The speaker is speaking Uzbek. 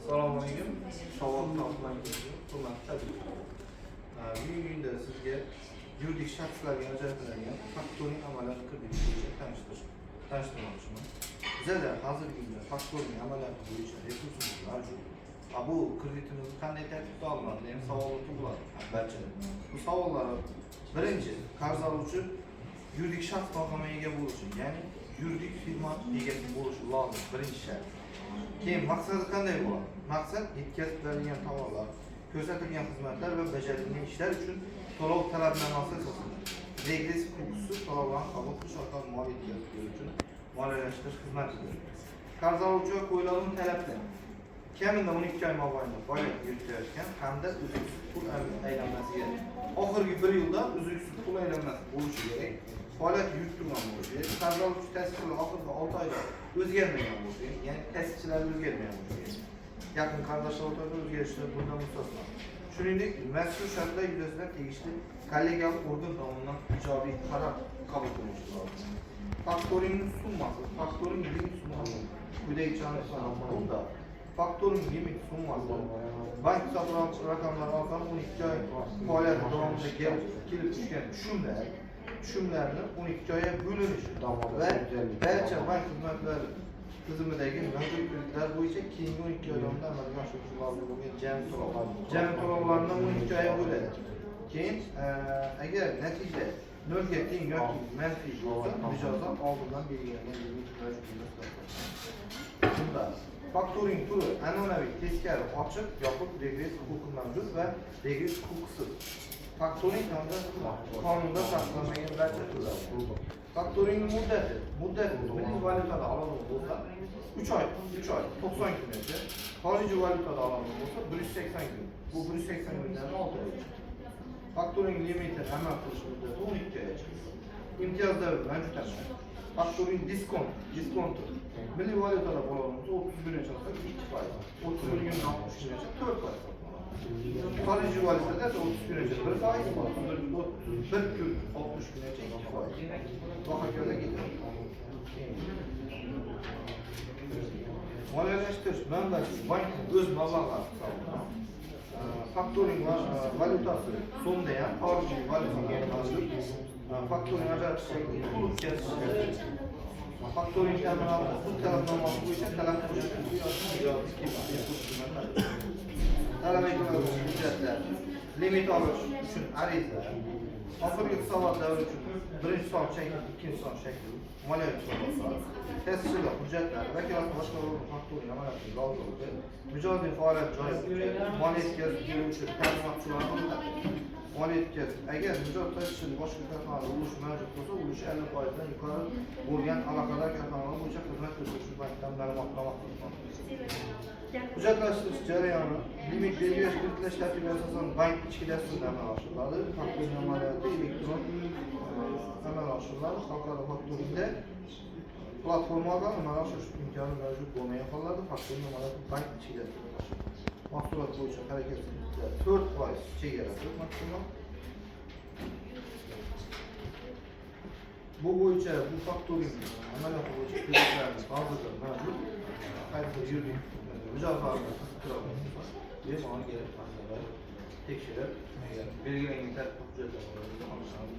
Assalomu alaykum. Savol toplangan hurmatli tabriklar. Bugungi kunda sizga yuridik shaxslarga ajratiladigan faktoring amaliyoti bo'yicha tanishtirmoqchiman. Bizda hozirgi kunda faktoring amaliyoti bo'yicha resursimiz mavjud. Bu kreditimizni qanday tartibda olinadi degan savol tug'iladi barchada. Bu savollar birinchi, qarz oluvchi yuridik shaxs maqomiga ega bo'lishi, ya'ni yuridik firma egasi bo'lishi lozim, birinchi shart. Keyin maqsadi qanday bo'ladi? Maqsad yetkazib berilgan tovarlar, ko'rsatilgan xizmatlar va bajarilgan ishlar uchun to'lov talabnomasi asosida regress huquqsiz to'lovlarni qabul qilish orqali mol yetkazib berish uchun moliyalashtirish xizmatidir. Qarz oluvchiga qo'yiladigan talablar kamida 12 oy mobaynida faoliyat yuritayotgan hamda uzluksiz pul aylanmasiga oxirgi 1 yilda uzluksiz pul aylanmasi bo'lishi kerak. Faoliyat yuritgan bo'lishi kerak. Qarz oluvchi ta'sirchilar oxirgi 6 oyda o'zgarmagan bo'lishi kerak. Ya'ni ta'sirchilar o'zgarmagan bo'lishi kerak. Yaqin qardoshlar o'rtasida o'zgarishlar bundan mustasno. Shuningdek, mazkur shartlar yuzasidan tegishli kollegial organ tomonidan ijobiy qaror qabul qilinishi lozim. Faktoringning summasi, faktoring limit summasi quyidagicha aniqlanmoqda. Faktoring limit summasi bank hisob raqamlari orqali 12 oy faoliyat davomida kelib tushgan tushumlarni 12 oyga bo'linishi va barcha bank xizmatlari tizimidagi mavjud kreditlar bo'yicha keyingi 12 oy davomida amalga oshirilishi lozim bo'lgan jami to'lovlarni 12 oyga bo'ladi. Keyin agar natija 0 ga teng yoki manfiy bo'lsa, mijozdan oldindan belgilangan limit mavjud. Bunda faktoring turi an'anaviy, teskari, ochiq, yopiq, regress huquqi mavjud va regress huquqsiz. Faktoring hamda qonunda tasdiqlanmagan barcha turlar. Faktoring muddati milliy valyutada alohida bo'lsa 3 oy, 90 kungacha, xorijiy valyutada alohida bo'lsa 180 kun. Bu 180 kundan 6 oy. Faktoring limiti amal qilish muddati 12 oygacha. Imtiyozlar mavjud emas. Faktoring diskont milliy valyutada bo'lsa 30 kungacha 2%, 30 kundan 60 kungacha 4%. Xorijiy valyutada 30 kungacha 1%, 31 kun 60 kungacha 2%. Bu hokazo ketadi. Moliyalashtirish manbasi bank o'z mablag'lari hisobidan faktoring valyutasi so'mda ham xorijiy valyutaga mavjud. Faktoring ajratish shakli pul o'tkazish. Faktoring ta'minoti pul talabnomasi bo'yicha talab qilish talab etiladigan hujjatlar, limit olish uchun ariza, oxirgi hisobot davri uchun birinchi son shakli, ikkinchi son shakli, moliyaviy hisobotlar, ta'sirchilar hujjatlar, vakolatli boshqaruvchi faktoring amaliyoti lozimligi, mijozning faoliyat joyi, moliya yetkazib beruvchi ta'minotchilar, moliya yetkazib, agar mijoz ta'sirchining boshqa korxonada ulush mavjud bo'lsa, ulushi 50% dan yuqori bo'lgan aloqador korxonalar bo'yicha xizmat ko'rsatuvchi bankdan ma'lumotnoma qilinadi. Hujjatlashtirish jarayoni limit belgilash kreditlash tartibiga asosan bank ichki dasturida amalga oshiriladi. Faktoring amaliyoti elektron amalga oshiriladi. Xalqaro faktoringda platformadan amalga oshirish imkoni mavjud bo'lmagan hollarda faktoring amaliyoti bank ichki dasturida oshiriladi. Mahsulot bo'yicha harakatda 4% chegarasi maksimal. Bu bo'yicha bu faktoring amaliyoti bo'yicha kreditlarning hozirda mavjud. Qaysi yuridik mijozlarni qiziqtiradi. Bemalol kelib manbalar tekshirib, belgilangan tartib hujjatlarini olishadi.